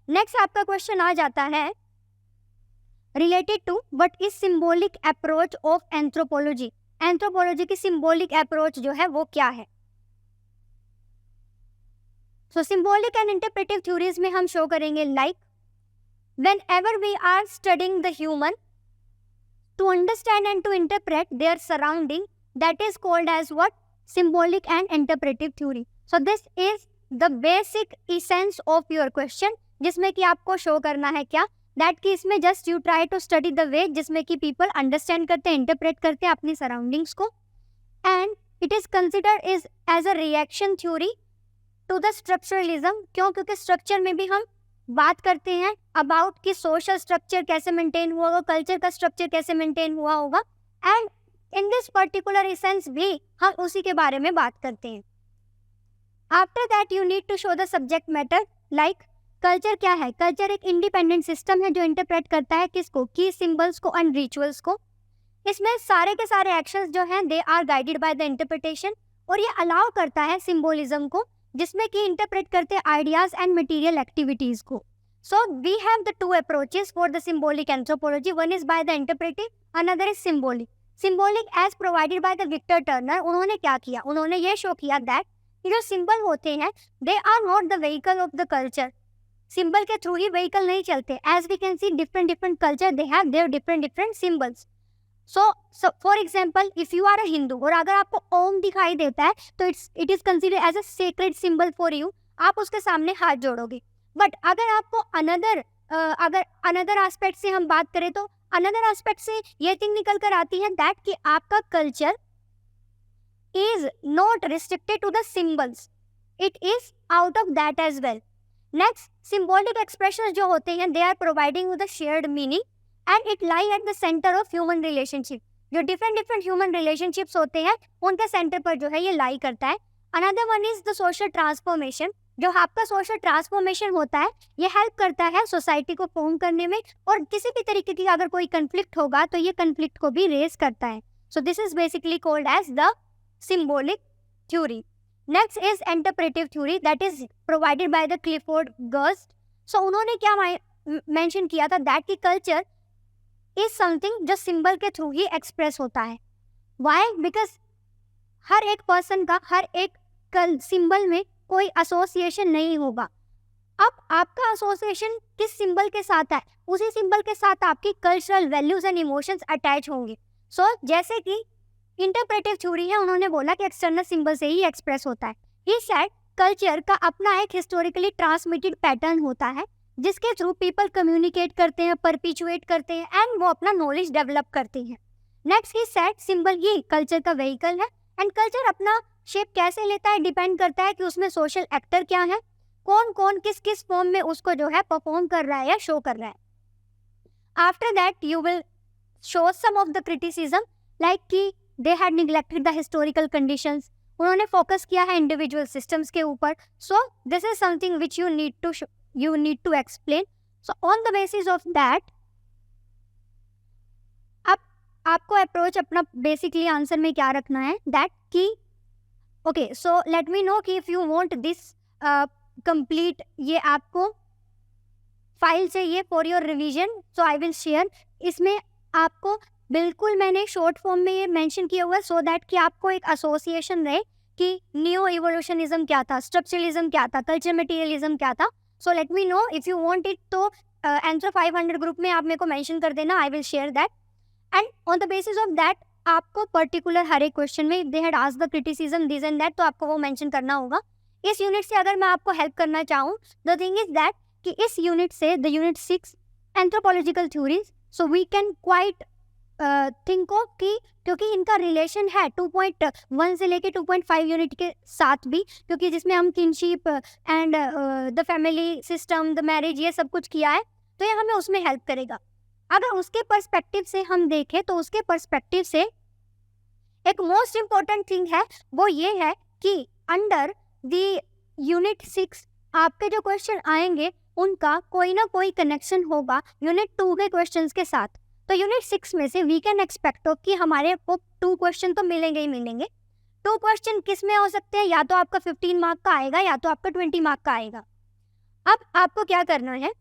Next आपका question आ जाता है related to what is symbolic approach of anthropology. Anthropology की सिंबॉलिक अप्रोच जो है वो क्या है। So symbolic and interpretive theories में हम शो करेंगे like whenever we are studying the human to understand and to interpret their surrounding, that is called as what? Symbolic and interpretive theory. So this is the basic essence of your question, जिसमें कि आपको show करना है क्या, that कि इसमें just you try to study the way जिसमें कि पीपल अंडरस्टैंड करते हैं, इंटरप्रेट करते हैं अपनी सराउंडिंग्स को, and it is considered is as a reaction theory to the structuralism. क्यों? क्योंकि स्ट्रक्चर में भी हम बात करते हैं अबाउट कि सोशल स्ट्रक्चर कैसे मेंटेन हुआ होगा, कल्चर का स्ट्रक्चर कैसे मेंटेन हुआ होगा, and in this particular essence भी हम उसी के बारे में बात करते हैं। After that you need to show the subject matter like culture क्या है। कल्चर एक इंडिपेंडेंट सिस्टम है जो इंटरप्रेट करता है किसको? की सिंबल्स को एंड रिचुअल्स को। इसमें सारे के सारे एक्शंस जो हैं they are guided by the interpretation, और ये अलाउ करता है सिंबोलिज्म को, जिसमें कि इंटरप्रेट करते हैं आइडियाज एंड मटेरियल एक्टिविटीज को। So we have the two approaches for the symbolic anthropology, one is by the interpretive, another is symbolic. Symbolic as provided by the Victor Turner, उन्होंने क्या किया? उन्होंने ये शो किया that जो symbol होते हैं they are not the vehicle of the culture. Symbol के थ्रू ही व्हीकल नहीं चलते, as we can see different different culture they have their different different symbols. So for example if you are a Hindu और अगर आपको ओम दिखाई देता है तो it is considered as a sacred symbol for you, आप उसके सामने हाथ जोड़ोगे। बट अगर आपको अनदर एस्पेक्ट से हम बात करें तो अनदर एस्पेक्ट से ये थिंग निकल कर आती है दैट कि आपका culture is not restricted to the symbols, it is out of that as well. Next symbolic expression जो होते हैं they are providing with the shared meaning and it lie at the centre of human relationship. जो different different human relationships होते हैं उनके centre पर जो है ये लाई करता है। Another one is the social transformation. जो आपका सोशल ट्रांसफॉर्मेशन होता है ये हेल्प करता है सोसाइटी को फॉर्म करने में, और किसी भी तरीके की अगर कोई कंफ्लिक्ट होगा तो ये कंफ्लिक्ट को भी रेज करता है। So this is basically called as the symbolic theory. Next is interpretive theory that is provided by the Clifford गर्स्ट। सो उन्होंने क्या मेंशन किया था दैट की कल्चर इज समथिंग जो सिंबल के थ्रू ही एक्सप्रेस होता है। वाई? बिकॉज हर एक पर्सन का हर एक सिंबल में कोई एसोसिएशन नहीं होगा। अब आपका एसोसिएशन किस सिंबल के साथ है, उसी सिंबल के साथ आपकी cultural values and emotions attach होंगे। सो जैसे कि इंटरप्रेटिव थ्योरी है, उन्होंने बोला कि एक्सटर्नल सिंबल से ही एक्सप्रेस होता है। ही सेड कल्चर का अपना एक हिस्टोरिकली ट्रांसमिटेड पैटर्न होता है जिसके थ्रू पीपल कम्युनिकेट करते हैं, परपिचुएट करते हैं एंड वो अपना नॉलेज डेवलप करते हैं। नेक्स्ट ही सेट सिंबल ये कल्चर का व्हीकल है, एंड कल्चर अपना शेप कैसे लेता है डिपेंड करता है कि उसमें सोशल एक्टर क्या है, कौन कौन किस किस फॉर्म में उसको जो है परफॉर्म कर रहा है या शो कर रहा है। After that you will show some of the criticism like कि they had neglected the historical conditions. उन्होंने फोकस किया है इंडिविजुअल सिस्टम्स के ऊपर। So this is something which you need to explain. So on the basis of that अब आपको approach अपना basically answer में क्या रखना है दैट कि okay so let me know कि if you want this complete, ये आपको फाइल चाहिए for your revision, so I will share. इसमें आपको बिल्कुल मैंने शॉर्ट फॉर्म में ये मेंशन किया हुआ है सो दैट कि आपको एक एसोसिएशन रहे कि न्यू इवोल्यूशनिज्म क्या था, स्ट्रक्चरलिज्म क्या था, कल्चर मटेरियलिज्म क्या था। सो let me know if you want it, तो आंसर 500 ग्रुप में आप मेरे को मेंशन कर देना, आई will share that. And on the basis of that आपको पर्टिकुलर हर एक क्वेश्चन में they had asked the criticism this and that, तो आपको वो मेंशन करना होगा। इस यूनिट से अगर मैं आपको हेल्प करना चाहूँ, द थिंग इज दैट कि इस यूनिट से the unit 6 anthropological theories, so we can quite think of कि क्योंकि इनका रिलेशन है 2.1 से लेके 2.5 यूनिट के साथ भी, क्योंकि जिसमें हम kinship and the family system, the marriage, ये सब कुछ किया है, तो ये हमें उसमें हेल्प करेगा। अगर उसके पर्सपेक्टिव से हम देखें तो उसके पर्सपेक्टिव से एक मोस्ट इम्पॉर्टेंट थिंग है वो ये है कि अंडर द यूनिट 6 आपके जो क्वेश्चन आएंगे उनका कोई ना कोई कनेक्शन होगा यूनिट 2 के क्वेश्चंस के साथ। तो यूनिट 6 में से वी कैन एक्सपेक्ट कि हमारे को 2 क्वेश्चन तो मिलेंगे ही मिलेंगे। 2 क्वेश्चन किस में हो सकते हैं, या तो आपका 15 मार्क का आएगा या तो आपका 20 मार्क का आएगा। अब आपको क्या करना है,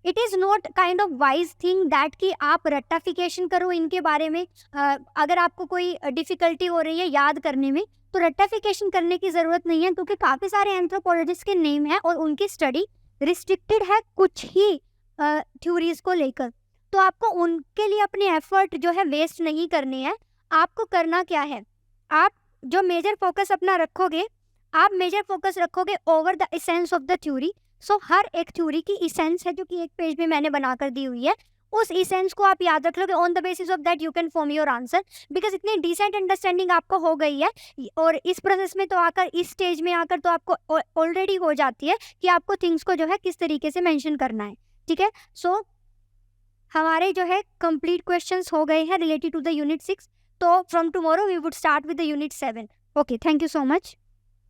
it is not kind of wise thing that कि आप रट्टाफिकेशन करो इनके बारे में। अगर आपको कोई डिफ़िकल्टी हो रही है याद करने में, तो रट्टाफिकेशन करने की ज़रूरत नहीं है, क्योंकि काफ़ी सारे एंथ्रोपोलॉजिस्ट के नेम हैं और उनकी स्टडी रिस्ट्रिक्टेड है कुछ ही थ्योरीज़ को लेकर। तो आपको उनके लिए अपने एफर्ट जो है वेस्ट नहीं करने हैं। आपको करना क्या है, आप जो मेजर फोकस अपना रखोगे, आप मेजर फोकस रखोगे over the essence of the theory. So हर एक थ्योरी की इसेंस है जो कि एक पेज में मैंने बनाकर दी हुई है, उस इसेंस को आप याद रख लोगे। On the basis of that you can form your answer, because इतनी डिसेंट अंडरस्टैंडिंग आपको हो गई है। और इस प्रोसेस में तो आकर, इस स्टेज में आकर तो आपको ऑलरेडी हो जाती है कि आपको थिंग्स को जो है किस तरीके से मेंशन करना है। ठीक है, सो हमारे जो है कंप्लीट क्वेश्चंस हो गए हैं रिलेटेड टू द यूनिट 6। तो from tomorrow we would start with the unit 7। Okay, thank you so much.